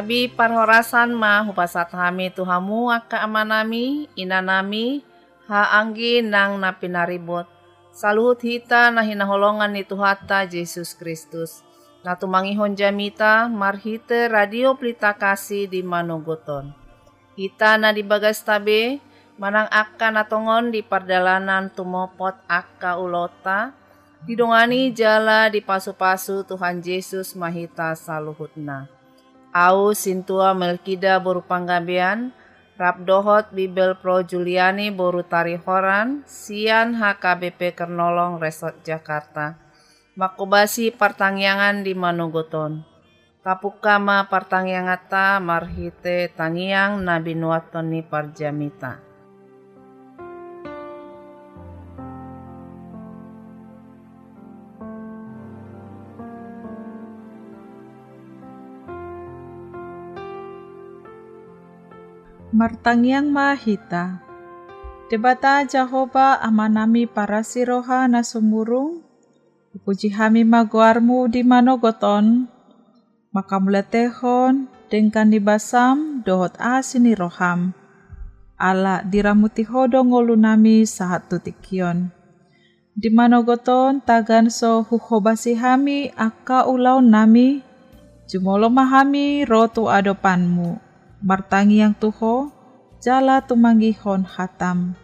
Abi parhorasan ma hupasat hami tuhamu akka amanami inanami haanggi nang napinaribot. Saluhut hita na hinaholongan ni Tuhata Yesus Kristus. Na tumangihon jamita marhite radio Pelita Kasih di Manogoton. Hita na di bagas tabe manang akka natongon di pardalanan tumopot akka ulota. Didongani jala di pasu-pasu Tuhan Yesus mahita saluhutna. Au sintua Melkida boru panggabean, Rabdohot Bibel Pro Juliani boru tarihoran, Sian HKBP Kernolong Resort Jakarta. Makubasi partangyangan di Manogoton. Tapukama partangyangata marhite tangiang nabi nuatoni parjamita. Martangyang mahita. Debata Jehovah amanami para siroha na sumurung. Puji hami maguarmu di Manogoton. Makamulatehon dengkan dibasam dohot asini roham. Ala diramuti hodo ngolu nami sahat tutikion. Di Manogoton tagan so huhobasi hami akka ulau nami. Jumolo mahami rotu adopanmu. Martangi yang tuho, jala tumanggihon hatam.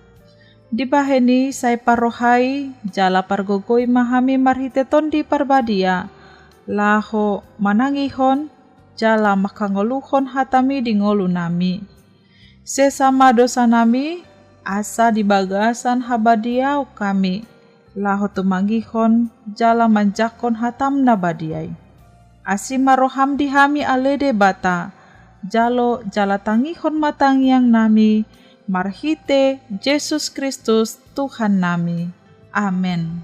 Di baheni say parohai, jala pargogoy mahami marhiteton di parbadia. Laho manangihon, jala makangoluhon hatami di ngolu nami. Sesama dosa nami, asa di bagasan habadiau kami. Laho tumanggihon, jala manjakon hatam nabadiai. Asima roham di hami alede bata. Jalo jala tangihon matangyang nami, marhite Yesus Kristus Tuhan nami. Amen.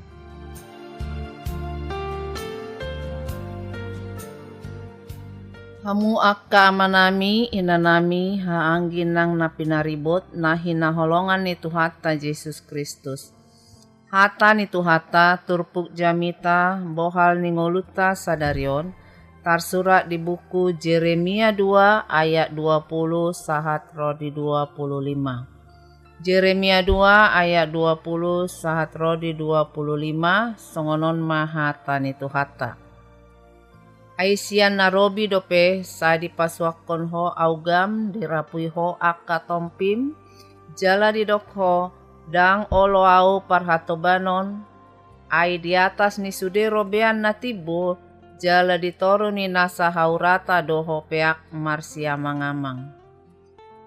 Hamu akka amanami inanami haanggi nang napinaribot na hinaholongan ni Tuhata Yesus Kristus. Hata ni Tuhata turpuk jamita bohal ni ngoluta sadarion. Tarsurat di buku Jeremia 2 ayat 20 sahat rodi 25. Jeremia 2 ayat 20 sahat rodi 25 songonon mahata ni Tuhata. Aisian narobi dope sa di paswakon ho augam dirapui ho akka tompim jala di dokho dang olo au parhatobanon ai di atas ni sude robean natibo jala ditoro ni nasa haurata doho peak marsia mangamang.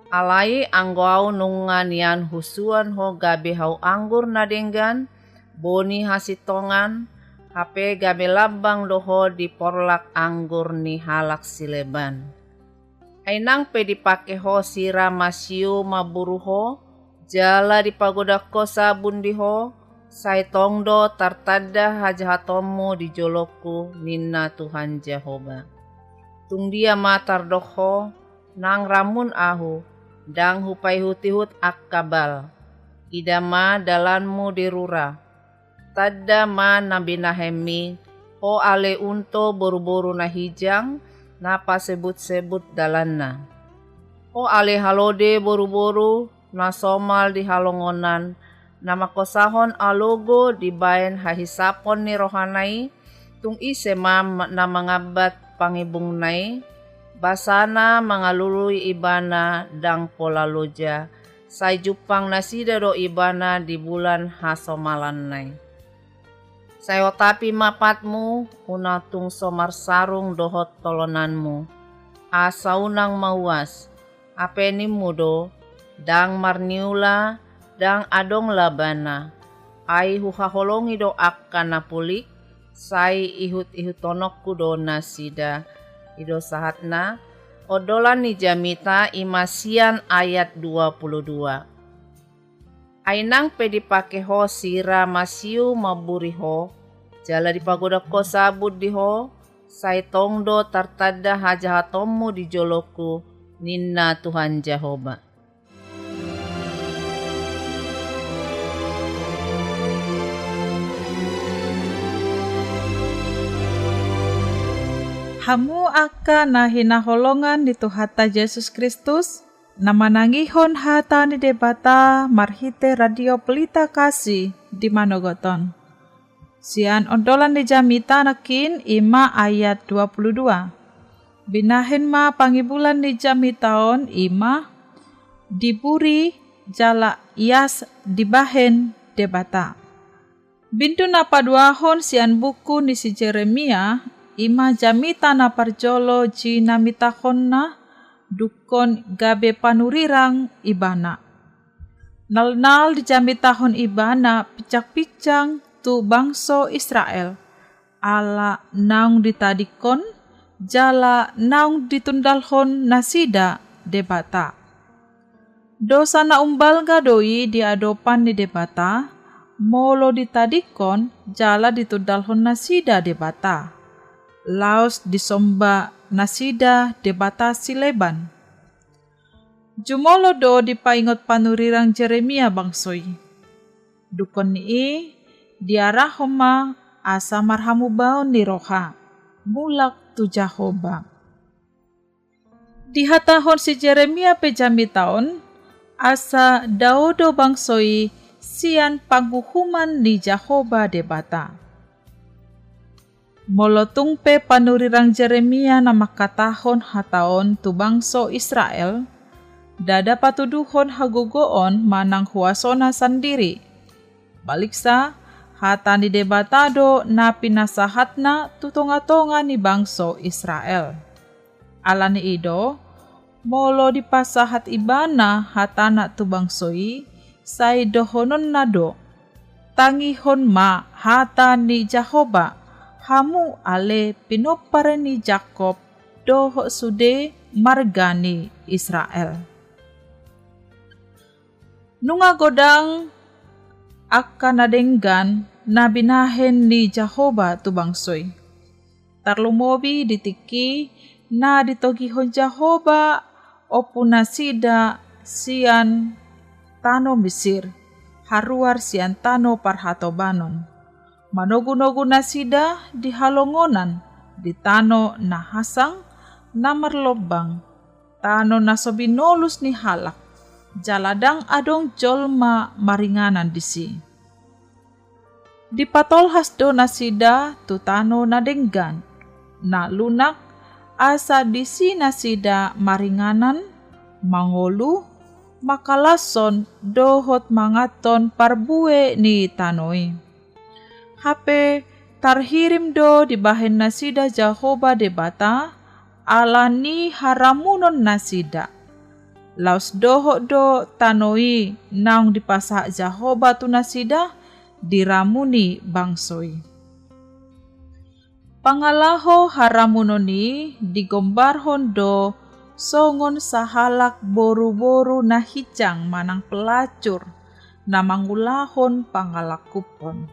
Alai anggoau nungan yan husuan ho gabe hau anggur nadenggan, boni hasitongan, hape gabe labang doho di porlak anggur ni halak sileban. Ainang pe dipake ho sira masiu maburuho, jala dipagodako sabun diho, Sai tongdo tartada hajahatomu di joloku ninna Tuhan Jehovah. Tung dia matar doho nang ramun ahu dang hupai hutihut akkabal. Idama dalanmu dirura. Tadda ma nabinahemi o ale unto boru-boru na hijang napa sebut-sebut dalanna. O ale halode boru-boru na somal di halongonan nama kosahon alogo dibayan hahisapon ni rohanai tung ise na mangabat pangibung nai basana mangalului ibana dang polaloja say jupang nasida do ibana di bulan hasomalan nai. Sayo tapi mapatmu unatung somar sarung dohot tolonanmu asaunang mawas apenimu do dang marniula dang adong labana ai huhaholongi do akka napulik sai ihut tonokku do nasida ido sahatna odolan ni jamita imasian ayat 22. Ainang pedipake ho sira masiu maburiho jala dipagodako sabud diho sai tongdo tartada hajahatomu di joloku ninna Tuhan Jehovah. Hamu aka na hinaholongan ni Tuhata Yesus Kristus, na manangihon hata ni debata marhite radio pelita kasih di Manogoton. Sian ondolan ni jamita nakin 5 ayat 22. Binahin ma pangibulan ni jamitaon 5, diburi jala ias dibahen debata. Bintu na paduahon sian buku ni si Jeremia, 5 jamita na parjolo ji namitahon na dukon gabe panurirang ibana. Nal-nal di jamitahon ibana picak-picang tu bangso Israel. Ala naung ditadikon, jala naung ditundalhon nasida debata. Dosa na umbal gadoi di adopan ni debata, molo ditadikon, jala ditundalhon nasida debata. Laos disomba nasida debata sileban. Jumolo do dipaingot panurirang Jeremia bangsoy. Dukon ni diarahoma asa marhamu baon ni roha, mulak tu Jahoba. Dihatahon si Jeremia pejami taon, asa daudo bangsoy sian panghukuman ni Jahoba debata. Molotung pe panurirang Jeremia na makatahon hataon tu bangso Israel, dada patuduhon hagugoon manang huasona sandiri. Baliksa, hata ni debatado na pinasahat na tutonga-tonga ni bangso Israel. Ala ni ido, molo dipasahat ibana hata na tu bangsoi, say dohonon na do. Tangihon ma hata ni Jahoba, hamu ale pinopare ni Jakob doho sude margani Israel. Nunga godang akan nadenggan na binahen ni Jahoba tu bangsoy. Tarlumobi ditiki na ditogihon Jahoba opu nasida sian tano Mesir, haruar sian tano parhatobanon. Manogu-nogu nasida di halongonan, di tano na hasang, na marlobang, tano na sobinolus ni halak, jaladang adong jolma maringanan disi. Di patolhas do nasida tu tano na denggan, na lunak asa disi nasida maringanan, mangolu, makalason dohot mangaton parbue ni tanoi. Hape tarhirim do dibahen nasida Jahoba debata, ala ni haramunon nasida. Laus doho do tanoi naung dipasa Jahoba tu nasida, diramuni bangsoy. Pangalaho haramunoni digombarhon do songon sahalak boru-boru na hicang manang pelacur na mangulahon pangalakupon.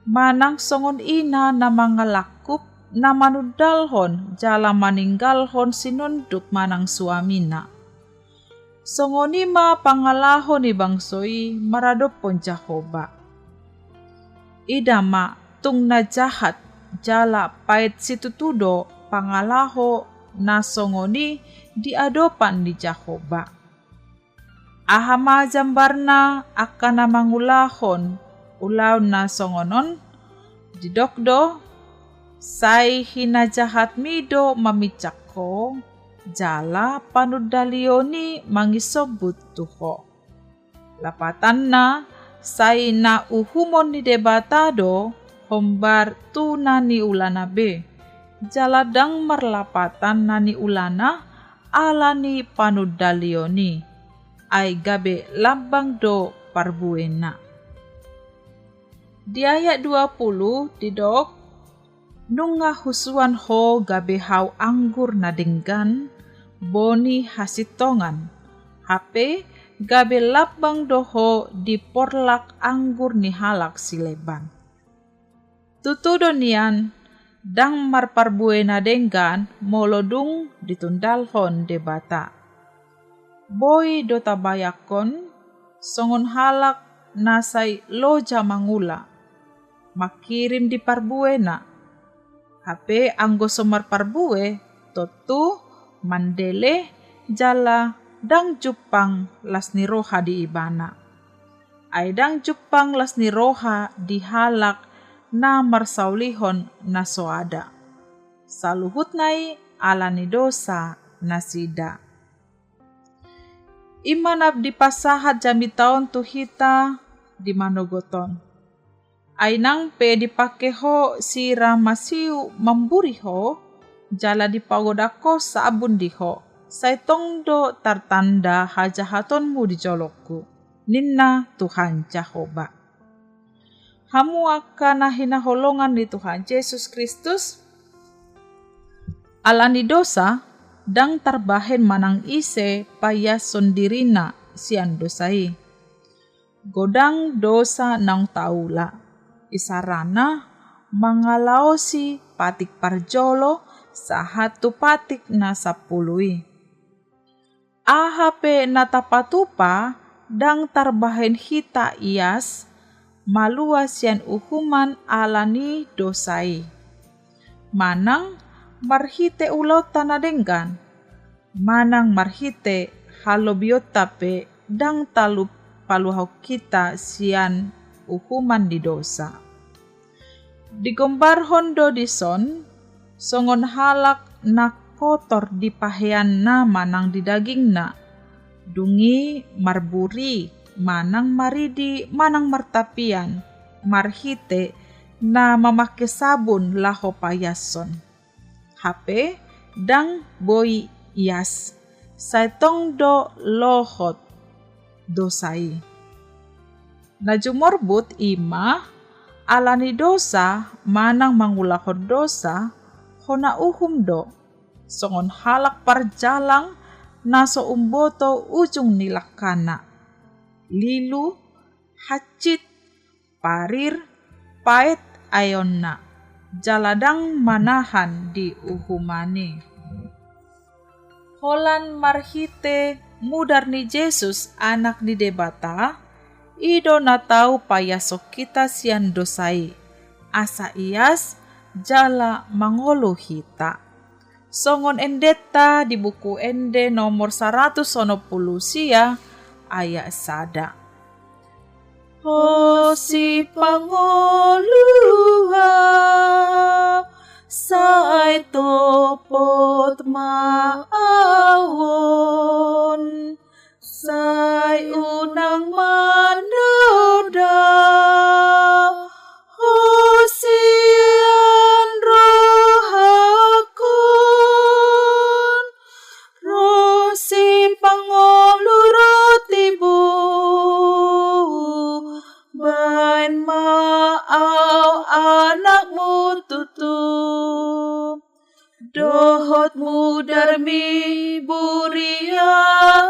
Manang songon ina na mangalakup na manudalhon jala maninggalhon sinunduk manang suamina. Songonima pangalahon ni bangsoy maradopon Jahoba. Idama tung na jahat jala pait situtudo pangalaho na songoni di adopan ni Jahoba. Ahama jambarna akan na mangulahon ulaw na songonon, didokdo, say hinajahat mido mamicak ko, jala panudalioni mangisobut tuho. Lapatan na, say na uhumon ni debatado, hombar tu na ni ulana be, jaladang marlapatan na ni ulana, ala ni panudalioni, ay gabe lambang do parbuena. Di ayat 20 didok, nunga husuan ho gabe hau anggur na denggan, boni hasitongan, hape gabe labang doho di porlak anggur ni halak sileban. Tutudo nian, dang marparbue na denggan, molodung ditundalhon debata. Boy do tabayakon, songon halak nasay loja mangula, makirim di parbuena, Hape anggo somar parbue totu mandele jala dang jupang las ni roha di ibana. Ay dang jupang las ni roha dihalak na marsaulihon na soada. Saluhut nai ala ni dosa na sida. Imanap di pasahat jami taon tu hita di manogoton. Ay nang pe dipake ho sira masiu mamburi ho, jala dipagodako sa abun di ho. Saitong do tartanda hajahatonmu di jolokku. Ninna Tuhan Jehovah. Hamu akan hinaholongan di Tuhan Yesus Kristus. Alani dosa, dang tarbahen manang ise payason dirina sian dosai. Godang dosa nang taula. Isarana mangalaosi patik parjolo sahatu patik na sapului. Ahape natapatupa dang tarbahen hita ias maluas yan uhuman alani dosai. Manang marhite ulau tanadenggan, manang marhite halobiotape dang talup paluhau kita sian uhuman di dosa. Digombar hondo dison, songon halak na kotor di pahean na manang di daging na. Dungi marburi, manang maridi, manang martapian, marhite na mamake sabun laho payason. Hape dang boy ias, saitong do lohot dosai. Najumorbut ima, alani dosa, manang mangulakon dosa, hona uhum do, songon halak parjalang, naso umboto ujung nilakana. Lilu, hacit, parir, pait ayonna. Jaladang manahan di uhumani. Holan marhite mudar ni Jesus anak ni debata. Ido na tau payasok kita sian dosai. Asa ias jala mangolo hita. Songon endeta di buku ende nomor 110 sia ayat sada. Hosi pangoluha sai topot maawon sai unang manoda hosian rohakon rosi pangolu rotibu bain maaw anakmu tutu dohot mudarmi buriau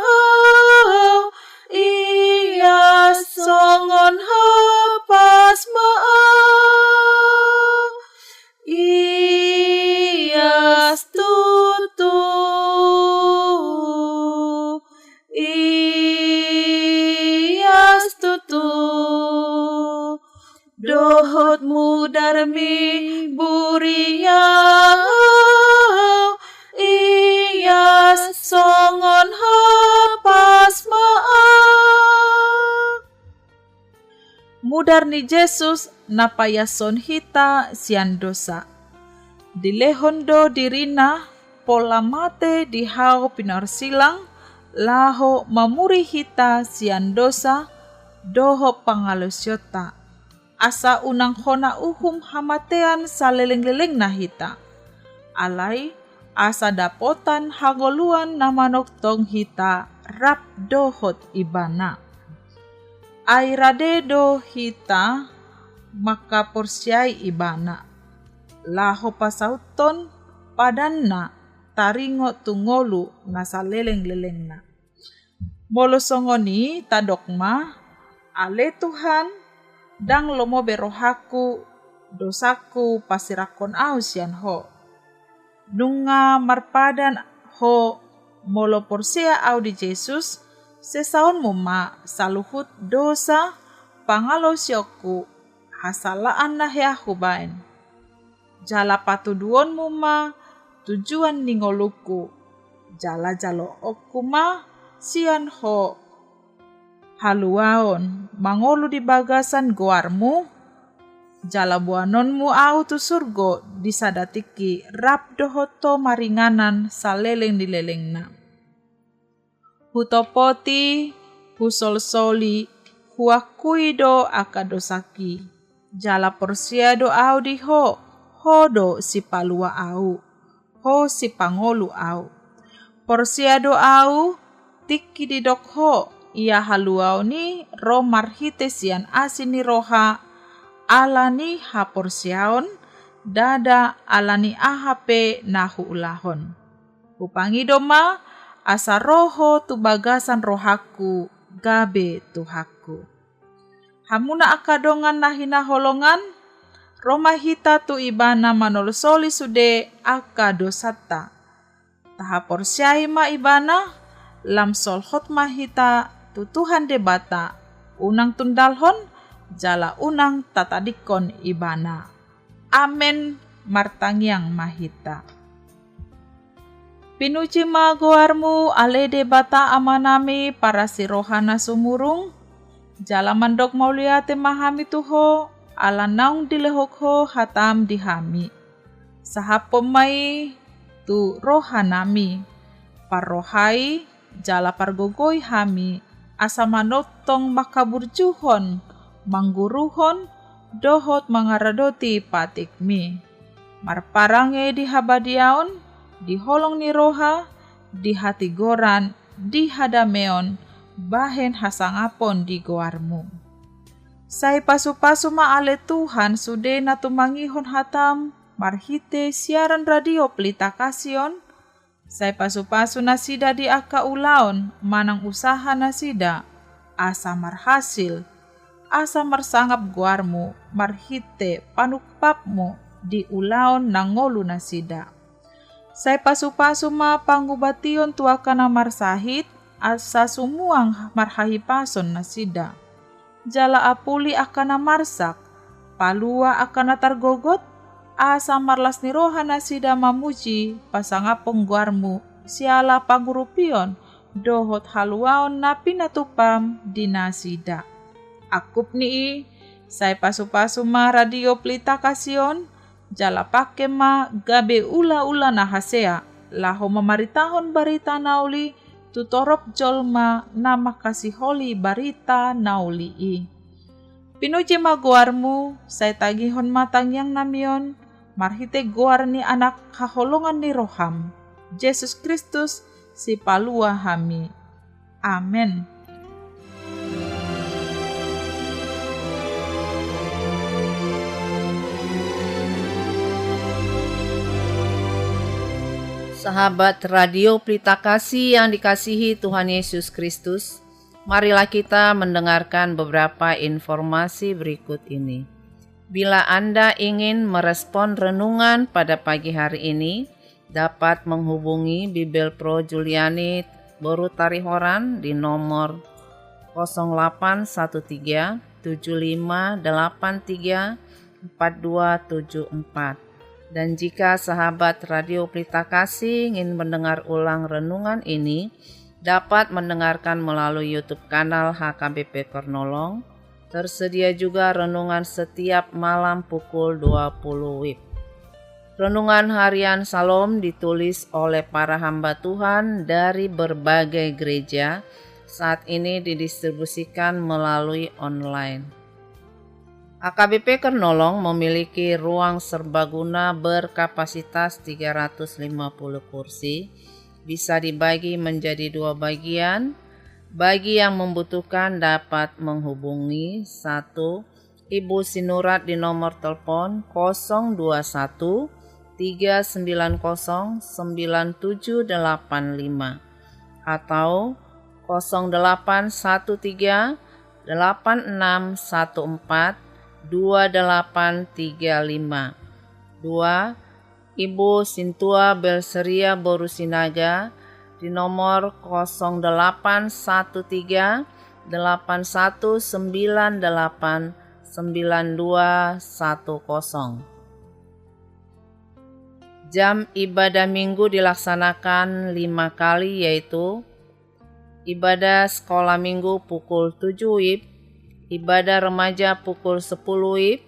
iya songon hapas maaw iya tutu iya tutu dohot mudarmi buriau iya songon hapas maaw. Mudar ni Jesus napayason hita sian dosa. Dilehondo dirina pola mate dihau pinarsilang laho mamuri hita sian dosa doho pangalosyota. Asa unang hona uhum hamatean sa leleng-leleng na hita. Alay, asa dapotan hagoluan na manoktong hita rap dohot ibana. Ay radedo hita makaporsyay ibana. Laho pasauton padan na taringo tungolu na sa leleng-leleng na. Molosongoni tadokma, ale Tuhan, dang lomo berohaku dosaku pasirakon ausian ho. Nunga marpadan ho molo porsea au di Jesus, sesaon muma saluhut dosa pangalosyoku hasalaan na heahubain. Jala patuduonmu ma tujuan ningoluku. Jala jalo okuma sian ho haluaon mangolu di bagasan goarmu. Jala buanonmu au tu surgo disadatiki rap dohoto maringanan saleleng dilelengna. Hutopoti husolsoli huakuido akadosaki. Jala porsiado au diho hodo si palua au ho si pangolu au. Porsiado au tiki didok ho ia haluau ni ro marhite sian asini roha alani ha porsiaon dada alani ahape nahu ulahon. Upangido ma asa roho tu bagasan rohaku gabe tuhaku. Hamuna akadongan nahina holongan Roma hita tu ibana manolosoli sude akadosata. Taha porsiai ma ibana lam solhot mahita tu Tuhan debata unang tundalhon jala unang tatadikon ibana. Amen martangyang mahita. Pinuji ma goarmu ale debata amanami para si rohana sumurung jala mandok mauliate mahami tuho ala naung dilehokho hatam dihami. Sahapom mai tu rohanami parrohai jala pargogoi hami asa manotong makaburjuhon mangguruhon dohot mangaradoti patikmi. Marparange di habadiaon di holong ni roha di hati goran di hadameon bahen hasangapon di goarmu. Sai pasu-pasu maale Tuhan sude na tumangihon hatam marhite siaran radio Pelita Kasion. Sai pasu-pasu nasida di aka ulaon manang usaha nasida asa marhasil asa marsangap guarmu marhite panukpapmu di ulaon nangolu nasida. Sai pasu-pasu ma pangubation tuakana marsahit asa sumuang marhahipason nasida. Jala apuli akana marsak, palua akana targogot, asa marlas ni roha nasida mamuji pasangapong guarmu siala pangurupion dohot haluaon na pinatupam dinasida. Akup ni sai pasu-pasu ma radio Pelita Kasion, jala pake ma gabe ula-ula na hasea, laho mamaritahon barita nauli tutorop jolma na makasiholi barita nauli. Pinuji ma goarmu, say tagihon matang yang namion, marhite goar ni anak kaholongan ni roham, Jesus Kristus si palua hami. Amen. Sahabat Radio Pelita Kasih yang dikasihi Tuhan Yesus Kristus, marilah kita mendengarkan beberapa informasi berikut ini. Bila Anda ingin merespon renungan pada pagi hari ini, dapat menghubungi Bibel Pro Juliani Boru Tarihoran di nomor 0813 7583 4274. Dan jika sahabat Radio Pelita Kasih ingin mendengar ulang renungan ini, dapat mendengarkan melalui YouTube kanal HKBP Kernolong. Tersedia juga renungan setiap malam pukul 20 WIB. Renungan harian Salom ditulis oleh para hamba Tuhan dari berbagai gereja. Saat ini didistribusikan melalui online. HKBP Kernolong memiliki ruang serbaguna berkapasitas 350 kursi, bisa dibagi menjadi 2 bagian. Bagi yang membutuhkan dapat menghubungi 1. Ibu Sinurat di nomor telepon 021 390 9785 atau 0813 8614 2835. 2. Ibu Sintua Belseria Borusinaga di nomor 0813 8198 9210. Jam ibadah minggu dilaksanakan 5 kali, yaitu ibadah sekolah minggu pukul 7 WIB, ibadah remaja pukul 10 WIB,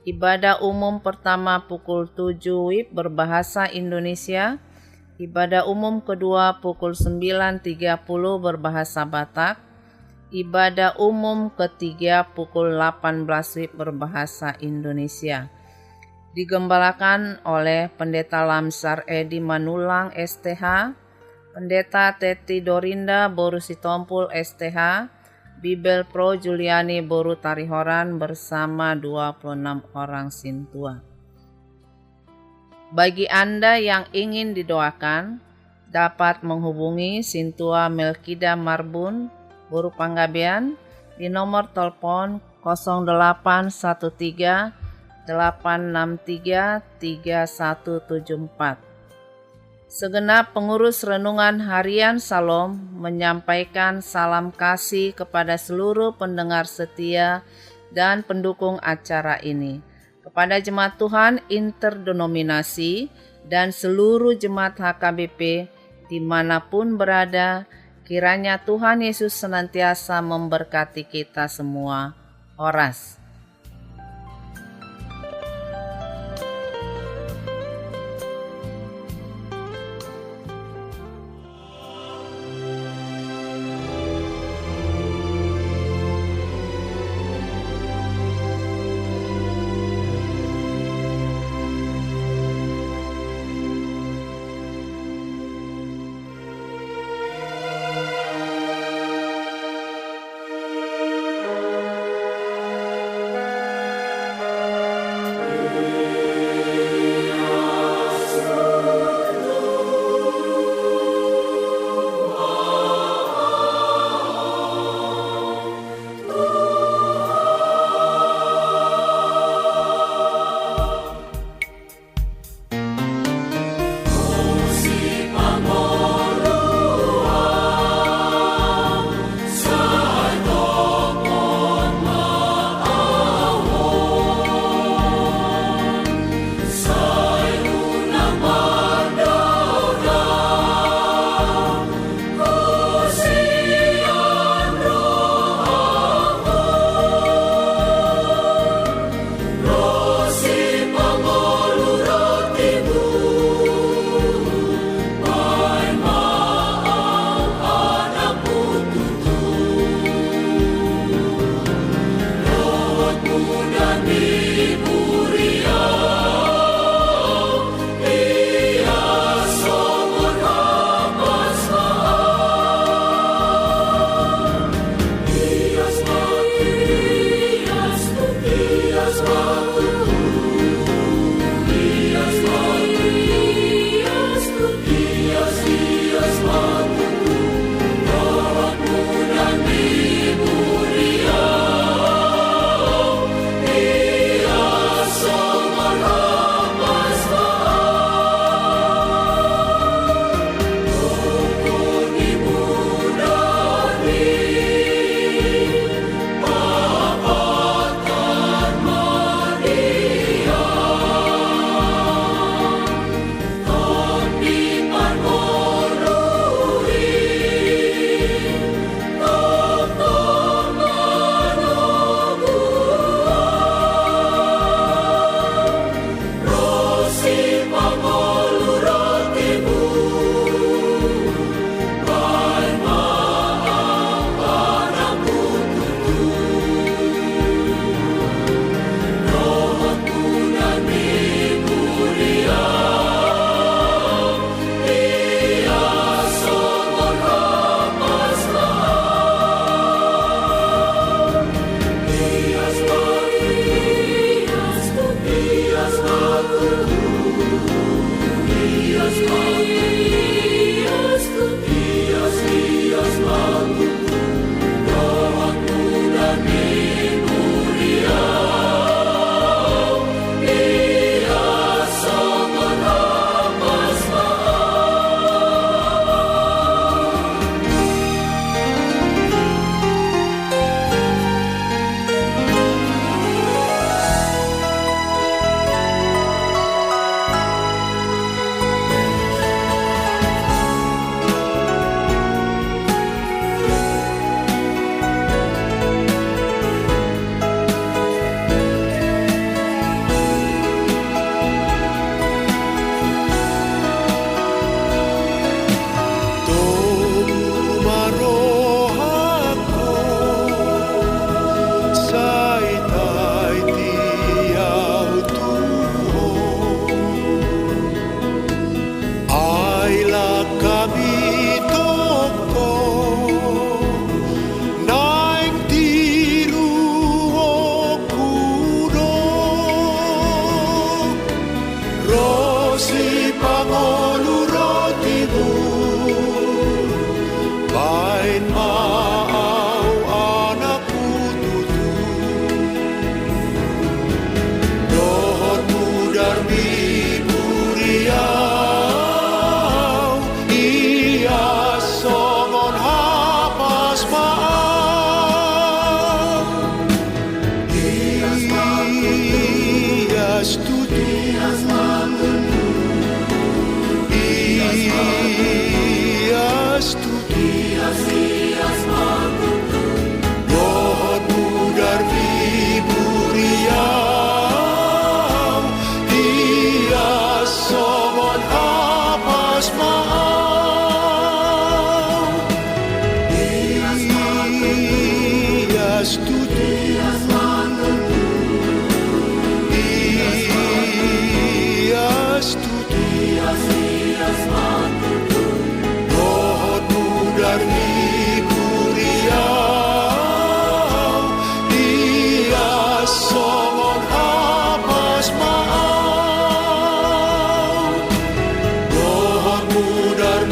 ibadah umum pertama pukul 7 WIB berbahasa Indonesia, ibadah umum kedua pukul 9.30 berbahasa Batak, ibadah umum ketiga pukul 18 WIB berbahasa Indonesia. Digembalakan oleh Pendeta Lamsar Edi Manulang STH, Pendeta Teti Dorinda Boru Sitompul STH, Bibel Pro Juliani Boru Tarihoran bersama 26 orang sintua. Bagi Anda yang ingin didoakan, dapat menghubungi Sintua Melkida Marbun Boru Panggabean di nomor telepon 0813 863 3174. Segenap pengurus renungan harian Salom menyampaikan salam kasih kepada seluruh pendengar setia dan pendukung acara ini, kepada jemaat Tuhan interdenominasi dan seluruh jemaat HKBP dimanapun berada. Kiranya Tuhan Yesus senantiasa memberkati kita semua. Horas.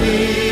kami